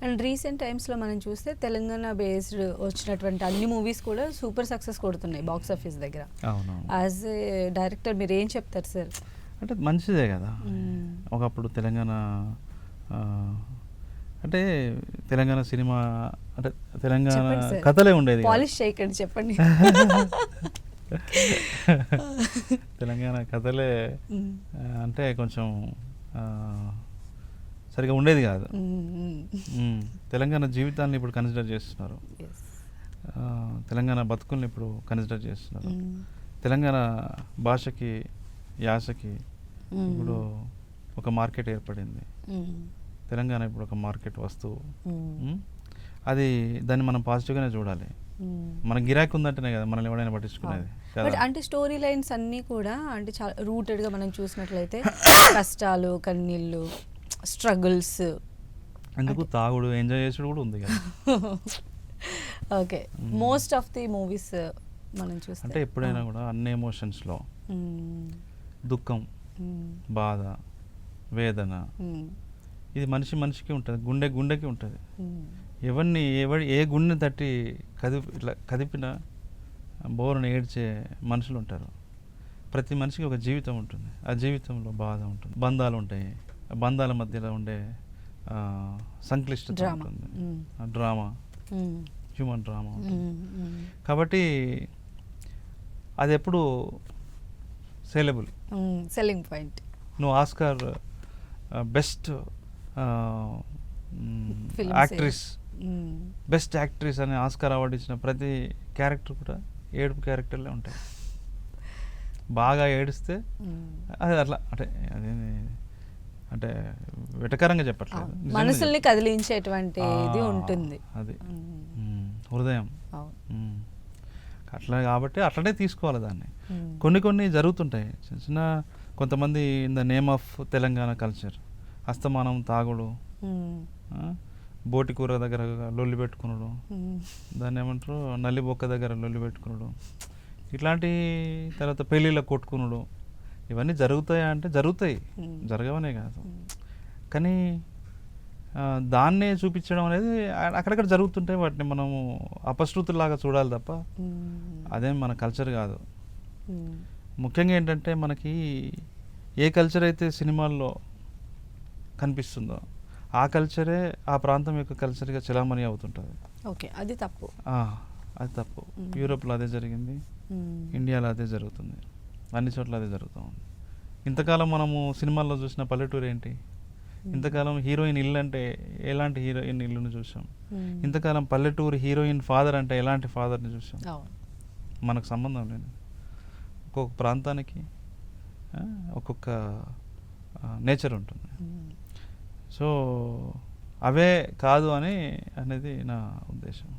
And recent టైమ్స్లో మనం చూస్తే తెలంగాణ బేస్డ్ వచ్చినటువంటి అన్ని మూవీస్ కూడా సూపర్ సక్సెస్ కొడుతున్నాయి బాక్స్ ఆఫీస్ దగ్గర. అవును. యాజ్ ఏ డైరెక్టర్ మీరు ఏం చెప్తారు సార్? అంటే మంచిదే కదా. ఒకప్పుడు తెలంగాణ అంటే తెలంగాణ సినిమా అంటే తెలంగాణ కథలే ఉండేది. పాలిష్ చేయకండి, చెప్పండి. తెలంగాణ కథలే అంటే కొంచెం సరిగా ఉండేది కాదు. తెలంగాణ జీవితాన్ని ఇప్పుడు కన్సిడర్ చేస్తున్నారు, తెలంగాణ బతుకుల్ని ఇప్పుడు కన్సిడర్ చేస్తున్నారు. తెలంగాణ భాషకి యాసకి ఇప్పుడు ఒక మార్కెట్ ఏర్పడింది. తెలంగాణ ఇప్పుడు ఒక మార్కెట్ వస్తువు. అది దాన్ని మనం పాజిటివ్గానే చూడాలి. మన గిరాకీ ఉందంటేనే కదా మనల్ని ఎవరైనా పట్టించుకునేది. అంటే స్టోరీ లైన్స్ అన్నీ కూడా అంటే చాలా రూటెడ్గా మనం చూసినట్లయితే కష్టాలు, కన్నీళ్ళు, స్ట్రగుల్స్, ఎందుకు తాగుడు, ఎంజాయ్ చేసుడు కూడా ఉంది కదా. Okay, most of the movies మనం చూస్తే అంటే ఎప్పుడైనా కూడా అన్ని ఎమోషన్స్లో దుఃఖం, బాధ, వేదన ఇది మనిషికి ఉంటుంది, గుండెకి ఉంటుంది. ఏ గుండెని తట్టి ఇట్లా కదిపినా బోరుని ఏడ్చే మనుషులు ఉంటారు. ప్రతి మనిషికి ఒక జీవితం ఉంటుంది, ఆ జీవితంలో బాధ ఉంటుంది, బంధాలు ఉంటాయి, బంధాల మధ్యలో ఉండే సంక్లిష్టత ఉంటుంది, డ్రామా, హ్యూమన్ డ్రామా ఉంటుంది. కాబట్టి అది ఎప్పుడు సేలబుల్, సెల్లింగ్ పాయింట్. నువ్వు Oscar best actress, best actress అని ఆస్కార్ అవార్డు ఇచ్చిన ప్రతి క్యారెక్టర్ కూడా ఏడుపు క్యారెక్టర్లే ఉంటాయి. బాగా ఏడిస్తే అది అట్లా అంటే అదేమి అంటే వెటకారంగా చెప్పట్లేదు, మనసుల్ని కదిలించేటువంటి ఇది ఉంటుంది, అది హృదయం అట్లా. కాబట్టి అట్లనే తీసుకోవాలి దాన్ని. కొన్ని జరుగుతుంటాయి చిన్న చిన్న. కొంతమంది in the name of Telangana culture అస్తమానం తాగుడు, బోటి కూర దగ్గర లొల్లి పెట్టుకున్నాడు, దాన్ని ఏమంటారు నల్లి బొక్క దగ్గర లొల్లి పెట్టుకున్నాడు, ఇట్లాంటి తర్వాత పెళ్ళిళ్ళ కొట్టుకున్నాడు, ఇవన్నీ జరుగుతాయా అంటే జరుగుతాయి, జరగవనే కాదు. కానీ దాన్నే చూపించడం అనేది అక్కడక్కడ జరుగుతుంటాయి. వాటిని మనము అపశృతుల్లాగా చూడాలి తప్ప అదేం మన కల్చర్ కాదు. ముఖ్యంగా ఏంటంటే మనకి ఏ కల్చర్ అయితే సినిమాల్లో కనిపిస్తుందో ఆ కల్చరే ఆ ప్రాంతం యొక్క కల్చర్గా చలామణి అవుతుంటుంది. ఓకే, అది తప్పు. అది తప్పు. యూరోప్లో అదే జరిగింది, ఇండియాలో అదే జరుగుతుంది, అన్ని చోట్ల అదే జరుగుతూ ఉంది. ఇంతకాలం మనము సినిమాల్లో చూసిన పల్లెటూరు ఏంటి? ఇంతకాలం హీరోయిన్ ఇల్లు అంటే ఎలాంటి హీరోయిన్ ఇల్లును చూసాం. ఇంతకాలం పల్లెటూరు హీరోయిన్ ఫాదర్ అంటే ఎలాంటి ఫాదర్ని చూసాం. మనకు సంబంధం లేదు. ఒక్కొక్క ప్రాంతానికి ఒక్కొక్క నేచర్ ఉంటుంది. సో అవే కాదు అనేది నా ఉద్దేశం.